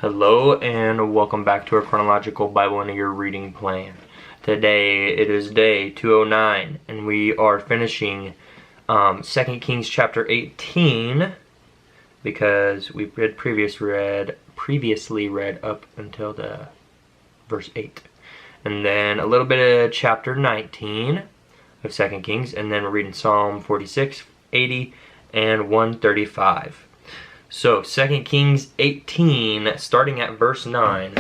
Hello and welcome back to our Chronological Bible in a Year reading plan. Today it is day 209 and we are finishing 2 Kings chapter 18 because we had previously read up until the verse 8. And then a little bit of chapter 19 of 2 Kings, and then we're reading Psalm 46, 80, and 135. So, 2 Kings 18, starting at verse 9.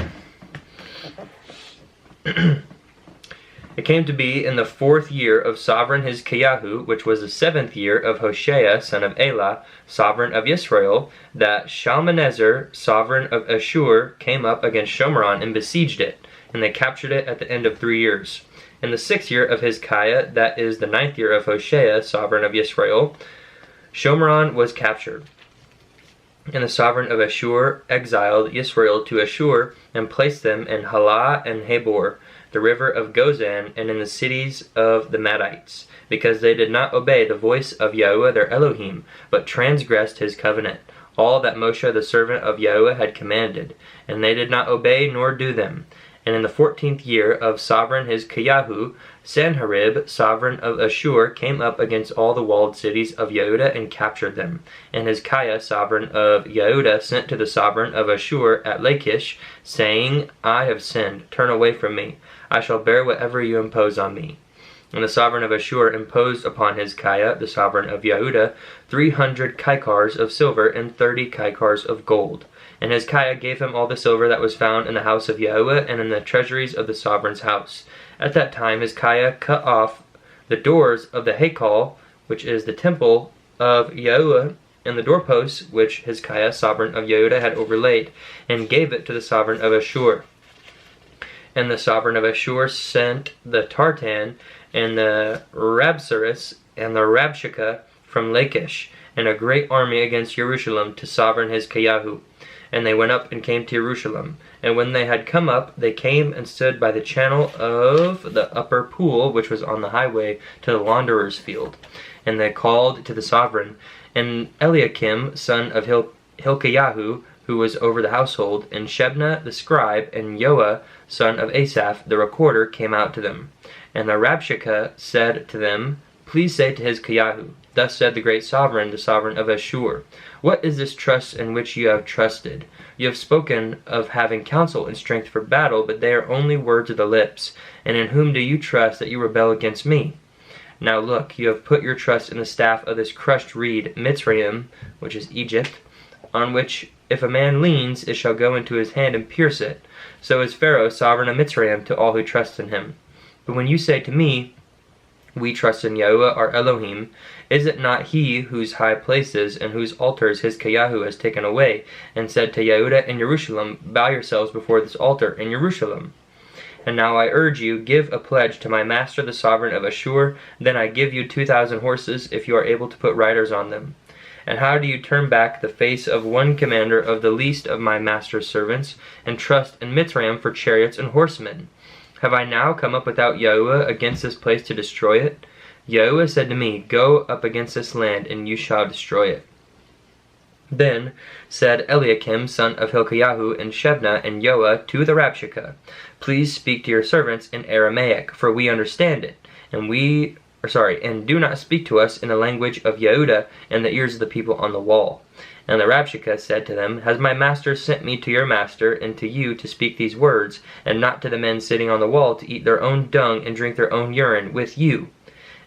It came to be in the 4th year of sovereign Hizkiyahu, which was the 7th year of Hoshea, son of Elah, sovereign of Israel, that Shalmaneser, sovereign of Ashur, came up against Shomeron and besieged it, and they captured it at the end of 3 years. In the 6th year of Hizkiah, that is the 9th year of Hoshea, sovereign of Israel, Shomeron was captured. And the sovereign of Ashur exiled Israel to Ashur and placed them in Halah and Habor, the river of Gozan, and in the cities of the Madites, because they did not obey the voice of Yahuwah their Elohim, but transgressed his covenant, all that Moshe the servant of Yahuwah had commanded, and they did not obey nor do them. And in the 14th year of sovereign Hizkiyahu, Sanherib, sovereign of Ashur, came up against all the walled cities of Yehudah and captured them. And Hezekiah, sovereign of Yehudah, sent to the sovereign of Ashur at Lachish, saying, I have sinned, turn away from me. I shall bear whatever you impose on me. And the sovereign of Ashur imposed upon Hezekiah, the sovereign of Yehudah, 300 kikars of silver and 30 kikars of gold. And Hezekiah gave him all the silver that was found in the house of Yahuwah and in the treasuries of the sovereign's house. At that time Hezekiah cut off the doors of the Hakal, which is the temple of Yahuwah, and the doorposts which Hezekiah, sovereign of Yehudah, had overlaid, and gave it to the sovereign of Ashur. And the sovereign of Ashur sent the Tartan and the Rabsaris and the Rabshakeh from Lachish, and a great army against Jerusalem to sovereign Hizkiyahu. And they went up and came to Jerusalem. And when they had come up, they came and stood by the channel of the upper pool, which was on the highway to the launderer's field. And they called to the sovereign. And Eliakim, son of Hilkiyahu, who was over the household, and Shebna the scribe, and Joah, son of Asaph, the recorder, came out to them. And the Rabshakeh said to them, Please say to Hizkiyahu, Thus said the great sovereign, the sovereign of Ashur, What is this trust in which you have trusted? You have spoken of having counsel and strength for battle, but they are only words of the lips. And in whom do you trust that you rebel against me? Now look, you have put your trust in the staff of this crushed reed, Mitzrayim, which is Egypt, on which if a man leans, it shall go into his hand and pierce it. So is Pharaoh, sovereign of Mitzrayim, to all who trust in him. But when you say to me, We trust in Yahuwah our Elohim, is it not he whose high places and whose altars Hizkiyahu has taken away, and said to Yehudah and Jerusalem, Bow yourselves before this altar in Jerusalem? And now I urge you, give a pledge to my master the sovereign of Ashur, then I give you 2,000 horses, if you are able to put riders on them. And how do you turn back the face of one commander of the least of my master's servants, and trust in Mitzrayim for chariots and horsemen? Have I now come up without Yahuwah against this place to destroy it? Yahuwah said to me, Go up against this land, and you shall destroy it. Then said Eliakim, son of Hilkiyahu, and Shebna, and Joah, to the Rabshakeh, Please speak to your servants in Aramaic, for we understand it, and do not speak to us in the language of Yehudah and the ears of the people on the wall. And the Rabshakeh said to them, Has my master sent me to your master and to you to speak these words, and not to the men sitting on the wall to eat their own dung and drink their own urine with you?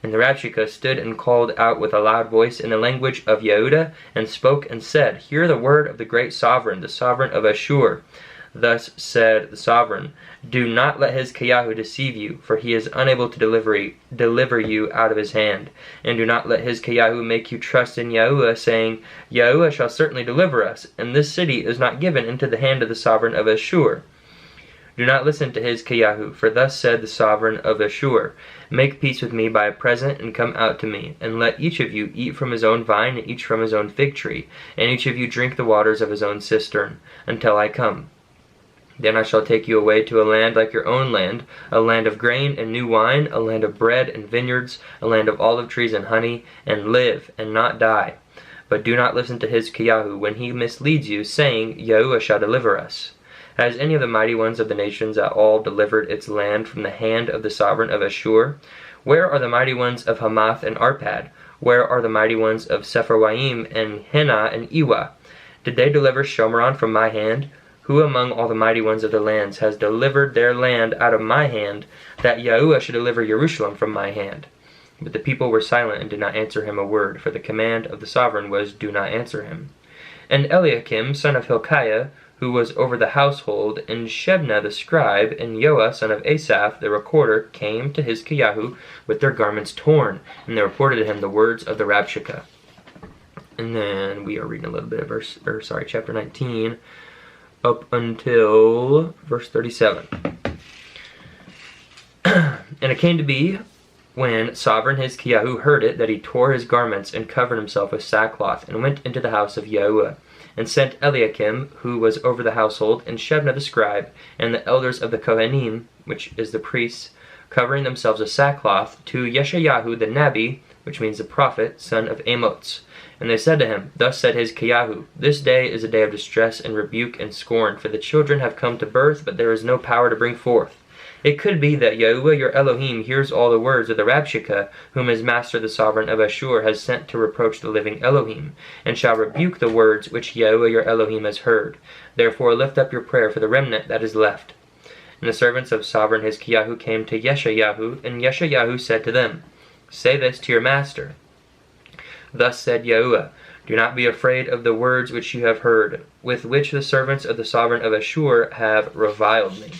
And the Rabshakeh stood and called out with a loud voice in the language of Yehudah, and spoke and said, Hear the word of the great sovereign, the sovereign of Ashur. Thus said the sovereign, Do not let Hizkiyahu deceive you, for he is unable to deliver you out of his hand. And do not let Hizkiyahu make you trust in Yahuwah, saying, Yahuwah shall certainly deliver us, and this city is not given into the hand of the sovereign of Ashur. Do not listen to Hizkiyahu, for thus said the sovereign of Ashur, Make peace with me by a present, and come out to me, and let each of you eat from his own vine, and each from his own fig tree, and each of you drink the waters of his own cistern, until I come. Then I shall take you away to a land like your own land, a land of grain and new wine, a land of bread and vineyards, a land of olive trees and honey, and live and not die. But do not listen to Hizkiyahu when he misleads you, saying, Yahuwah shall deliver us. Has any of the mighty ones of the nations at all delivered its land from the hand of the sovereign of Ashur? Where are the mighty ones of Hamath and Arpad? Where are the mighty ones of Sepharwaim and Hena and Iwa? Did they deliver Shomeron from my hand? Who among all the mighty ones of the lands has delivered their land out of my hand, that Yahuwah should deliver Jerusalem from my hand? But the people were silent and did not answer him a word, for the command of the sovereign was, do not answer him. And Eliakim, son of Hilkiah, who was over the household, and Shebna the scribe, and Joah, son of Asaph, the recorder, came to Hizkiyahu with their garments torn, and they reported to him the words of the Rabshakeh. And then we are reading a little bit of chapter 19, up until verse 37. And it came to be, when sovereign Hizkiyahu heard it, that he tore his garments and covered himself with sackcloth, and went into the house of Yahuwah, and sent Eliakim, who was over the household, and Shebna the scribe, and the elders of the Kohanim, which is the priests, covering themselves with sackcloth, to Yeshayahu the Nabi, which means the prophet, son of Amoz. And they said to him, Thus said Hizkiyahu, This day is a day of distress and rebuke and scorn, for the children have come to birth, but there is no power to bring forth. It could be that Yahuwah your Elohim hears all the words of the Rabshakeh, whom his master the sovereign of Ashur has sent to reproach the living Elohim, and shall rebuke the words which Yahuwah your Elohim has heard. Therefore lift up your prayer for the remnant that is left. And the servants of sovereign Hizkiyahu came to Yeshayahu, and Yeshayahu said to them, Say this to your master. Thus said Yahuwah, Do not be afraid of the words which you have heard, with which the servants of the sovereign of Ashur have reviled me.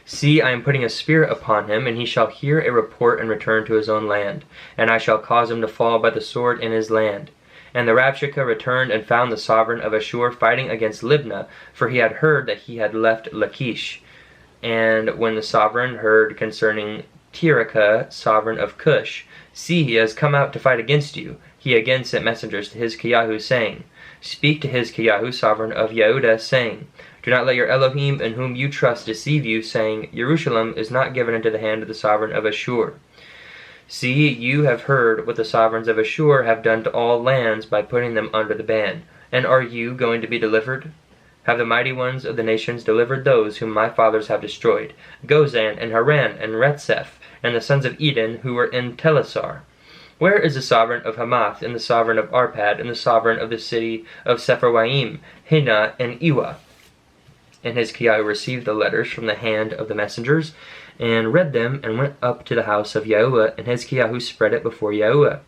See, I am putting a spirit upon him, and he shall hear a report and return to his own land, and I shall cause him to fall by the sword in his land. And the Rabshakeh returned and found the sovereign of Ashur fighting against Libnah, for he had heard that he had left Lachish. And when the sovereign heard concerning Tirachah, sovereign of Cush, See, he has come out to fight against you, he again sent messengers to Hizkiyahu, saying, Speak to Hizkiyahu, sovereign of Yehudah, saying, Do not let your Elohim in whom you trust deceive you, saying, Jerusalem is not given into the hand of the sovereign of Ashur. See, you have heard what the sovereigns of Ashur have done to all lands by putting them under the ban. And are you going to be delivered? Have the mighty ones of the nations delivered those whom my fathers have destroyed, Gozan and Haran and Retseph, and the sons of Eden who were in Telassar? Where is the sovereign of Hamath, and the sovereign of Arpad, and the sovereign of the city of Sepharwaim, Hena, and Iwa? And Hizkiyahu received the letters from the hand of the messengers, and read them, and went up to the house of Yahuwah, and Hizkiyahu spread it before Yahuwah.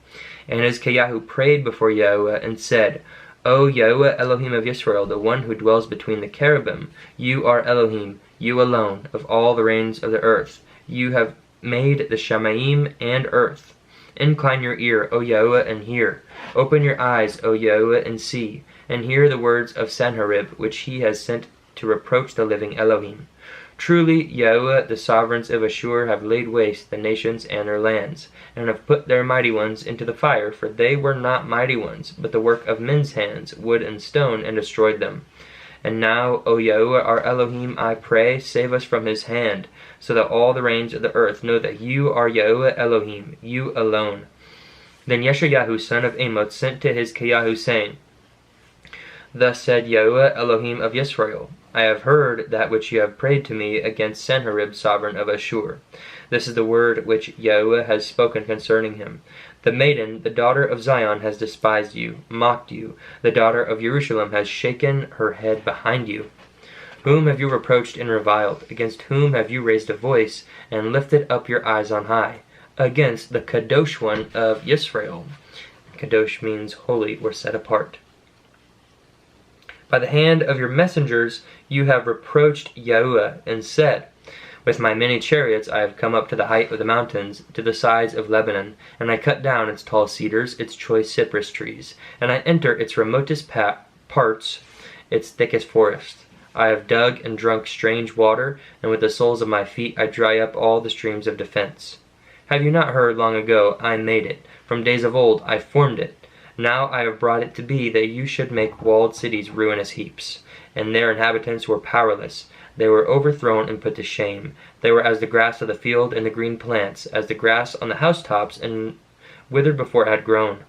And Hizkiyahu prayed before Yahuwah, and said, O Yahuwah Elohim of Israel, the one who dwells between the cherubim, you are Elohim, you alone, of all the reigns of the earth. You have made the Shamayim and earth. Incline your ear, O Yahuwah, and hear. Open your eyes, O Yahuwah, and see, and hear the words of Sennacherib, which he has sent to reproach the living Elohim. Truly, Yahuwah, the sovereigns of Ashur, have laid waste the nations and their lands, and have put their mighty ones into the fire, for they were not mighty ones, but the work of men's hands, wood and stone, and destroyed them. And now, O Yahuwah, our Elohim, I pray, save us from his hand, so that all the reigns of the earth know that you are Yahuwah Elohim, you alone. Then Yeshayahu, son of Amoz, sent to Hizkiyahu, saying, Thus said Yahuwah Elohim of Israel, I have heard that which you have prayed to me against Sennacherib, sovereign of Ashur. This is the word which Yahuwah has spoken concerning him. The maiden, the daughter of Zion, has despised you, mocked you. The daughter of Jerusalem has shaken her head behind you. Whom have you reproached and reviled? Against whom have you raised a voice, and lifted up your eyes on high? Against the Kadosh one of Israel. Kadosh means holy or set apart. By the hand of your messengers you have reproached Yahuwah, and said, With my many chariots I have come up to the height of the mountains, to the sides of Lebanon, and I cut down its tall cedars, its choice cypress trees, and I enter its remotest parts, its thickest forests. I have dug and drunk strange water, and with the soles of my feet I dry up all the streams of defense. Have you not heard long ago, I made it, from days of old I formed it? Now I have brought it to be that you should make walled cities ruinous heaps, and their inhabitants were powerless. They were overthrown and put to shame. They were as the grass of the field and the green plants, as the grass on the housetops, and withered before it had grown.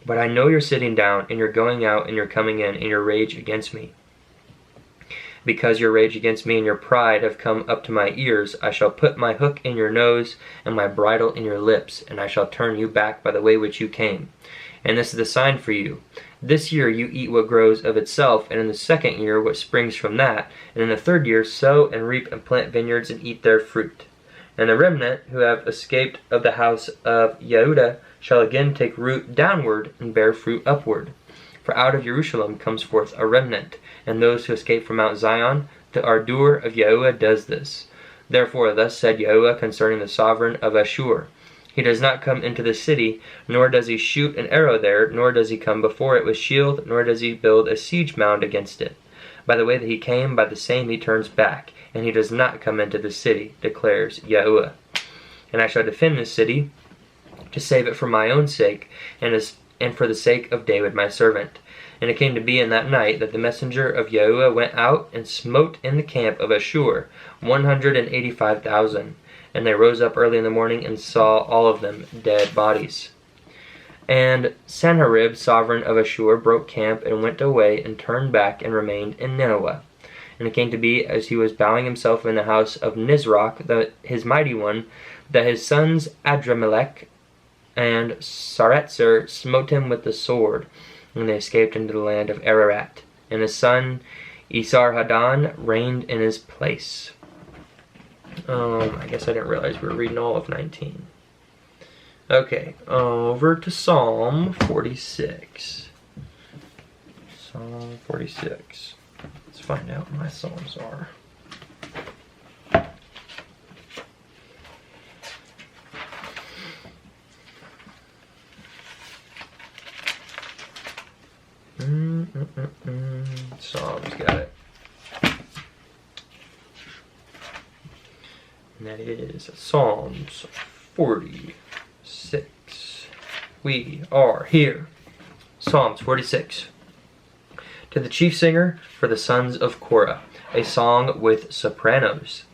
But I know your sitting down, and your going out, and your coming in, and your rage against me. Because your rage against me and your pride have come up to my ears, I shall put my hook in your nose, and my bridle in your lips, and I shall turn you back by the way which you came. And this is the sign for you. This year you eat what grows of itself, and in the second year what springs from that, and in the third year sow and reap and plant vineyards and eat their fruit. And the remnant who have escaped of the house of Yehudah shall again take root downward and bear fruit upward. For out of Jerusalem comes forth a remnant, and those who escape from Mount Zion, the ardor of Yahuwah does this. Therefore thus said Yahuwah concerning the sovereign of Ashur, He does not come into the city, nor does he shoot an arrow there, nor does he come before it with shield, nor does he build a siege mound against it. By the way that he came, by the same he turns back, and he does not come into the city, declares Yahuwah. And I shall defend this city, to save it for my own sake, and for the sake of David my servant. And it came to be in that night that the messenger of Yahuwah went out and smote in the camp of Ashur 185,000. And they rose up early in the morning and saw all of them dead bodies. And Sennacherib, sovereign of Ashur, broke camp and went away and turned back and remained in Nineveh. And it came to be, as he was bowing himself in the house of Nisroch, his mighty one, that his sons Adramelech and Saretzer smote him with the sword, and they escaped into the land of Ararat. And his son Esarhaddon reigned in his place. I guess I didn't realize we were reading all of 19. Okay, over to Psalm 46. Psalm 46. Let's find out what my psalms are. Psalms, got it. And that is Psalms 46. We are here. Psalms 46. To the chief singer for the sons of Korah, a song with sopranos.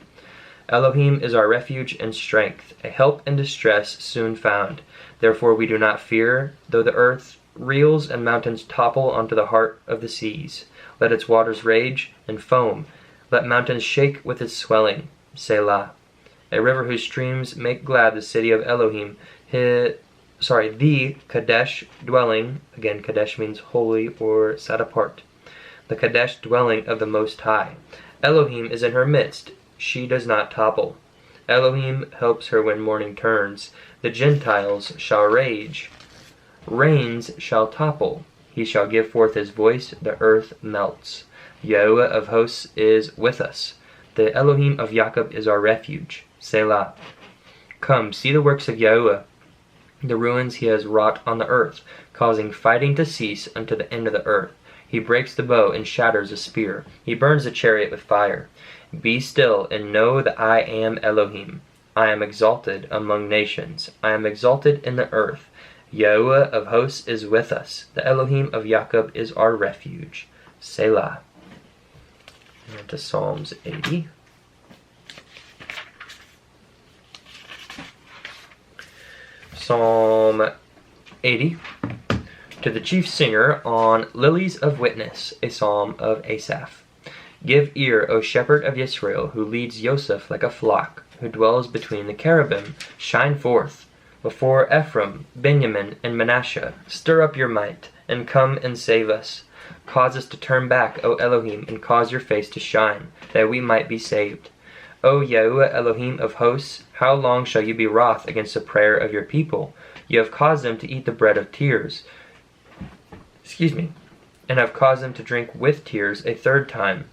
Elohim is our refuge and strength, a help in distress soon found. Therefore we do not fear, though the earth reels and mountains topple onto the heart of the seas. Let its waters rage and foam. Let mountains shake with its swelling. Selah. A river whose streams make glad the city of Elohim. The Kadesh dwelling. Again, Kadesh means holy or set apart. The Kadesh dwelling of the Most High. Elohim is in her midst. She does not topple. Elohim helps her when morning turns. The Gentiles shall rage. Rains shall topple. He shall give forth his voice. The earth melts. Yahuwah of hosts is with us. The Elohim of Jacob is our refuge. Selah. Come, see the works of Yahuwah, the ruins he has wrought on the earth, causing fighting to cease unto the end of the earth. He breaks the bow and shatters a spear. He burns a chariot with fire. Be still and know that I am Elohim. I am exalted among nations. I am exalted in the earth. Yahuwah of hosts is with us. The Elohim of Jacob is our refuge. Selah. And to Psalms 80. Psalm 80. To the chief singer on Lilies of Witness, a psalm of Asaph. Give ear, O shepherd of Israel, who leads Joseph like a flock, who dwells between the cherubim. Shine forth before Ephraim, Benjamin, and Manasseh. Stir up your might, and come and save us. Cause us to turn back, O Elohim, and cause your face to shine, that we might be saved. O Yahuwah Elohim of hosts, how long shall you be wroth against the prayer of your people? You have caused them to eat the bread of tears. And have caused them to drink with tears a third time.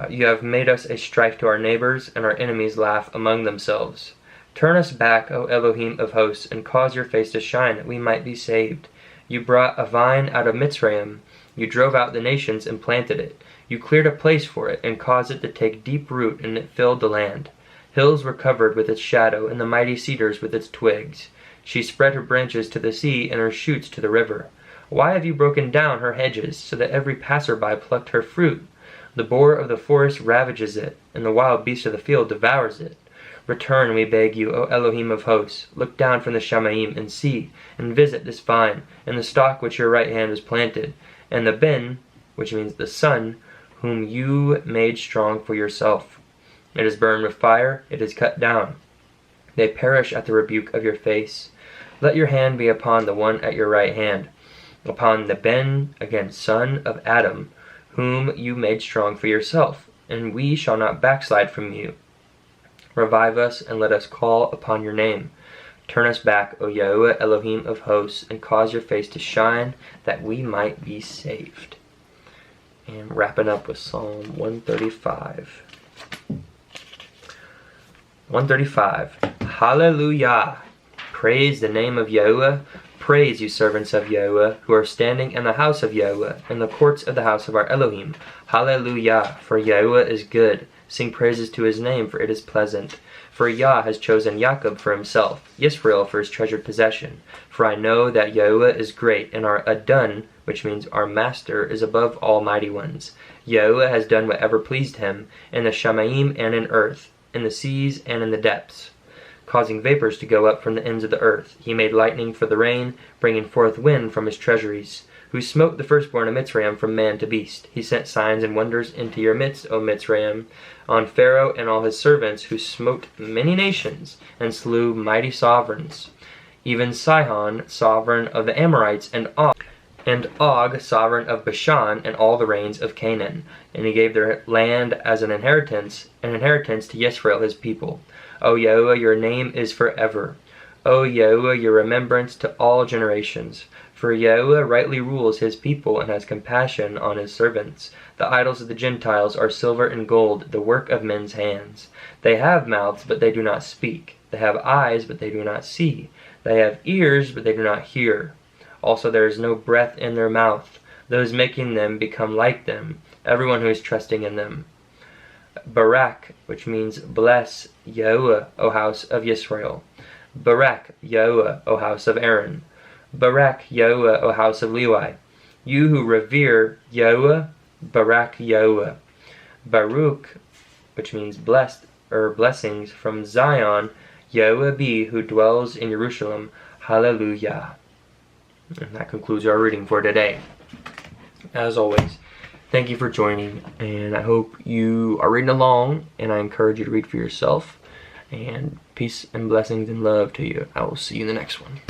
You have made us a strife to our neighbors, and our enemies laugh among themselves. Turn us back, O Elohim of hosts, and cause your face to shine, that we might be saved. You brought a vine out of Mitzrayim. You drove out the nations and planted it. You cleared a place for it, and caused it to take deep root, and it filled the land. Hills were covered with its shadow, and the mighty cedars with its twigs. She spread her branches to the sea, and her shoots to the river. Why have you broken down her hedges, so that every passerby plucked her fruit? The boar of the forest ravages it, and the wild beast of the field devours it. Return, we beg you, O Elohim of hosts. Look down from the Shamayim and see, and visit this vine, and the stalk which your right hand has planted, and the Ben, which means the son, whom you made strong for yourself. It is burned with fire, it is cut down. They perish at the rebuke of your face. Let your hand be upon the one at your right hand, upon the Ben, again, son of Adam, whom you made strong for yourself, and we shall not backslide from you. Revive us, and let us call upon your name. Turn us back, O Yahuwah Elohim of hosts, and cause your face to shine, that we might be saved. And wrapping up with Psalm 135. 135. HalleluYah! Praise the name of Yahuwah. Praise you, servants of Yahuwah, who are standing in the house of Yahuwah, in the courts of the house of our Elohim. HalleluYah! For Yahuwah is good. Sing praises to his name, for it is pleasant. For Yah has chosen Jacob for himself, Yisrael for his treasured possession. For I know that Yahuwah is great, and our Adon, which means our master, is above all mighty ones. Yahuwah has done whatever pleased him, in the Shamayim and in earth, in the seas and in the depths, causing vapors to go up from the ends of the earth. He made lightning for the rain, bringing forth wind from his treasuries. Who smote the firstborn of Mitzrayim from man to beast. He sent signs and wonders into your midst, O Mitzrayim, on Pharaoh and all his servants, who smote many nations, and slew mighty sovereigns, even Sihon, sovereign of the Amorites, and Og, sovereign of Bashan, and all the reigns of Canaan. And he gave their land as an inheritance to Yisrael his people. O Yahuwah, your name is forever. O Yahuwah, your remembrance to all generations. For Yahuwah rightly rules his people and has compassion on his servants. The idols of the Gentiles are silver and gold, the work of men's hands. They have mouths, but they do not speak. They have eyes, but they do not see. They have ears, but they do not hear. Also there is no breath in their mouth. Those making them become like them, everyone who is trusting in them. Barak, which means bless, Yahuwah, O house of Yisrael. Barak, Yahuwah, O house of Aaron. Barak, Yahuwah, O house of Levi. You who revere Yahuwah, Barak Yahuwah. Baruch, which means blessed, or blessings, from Zion, Yahuwah be, who dwells in Jerusalem. HalleluYah. And that concludes our reading for today. As always, thank you for joining, and I hope you are reading along, and I encourage you to read for yourself. And peace and blessings and love to you. I will see you in the next one.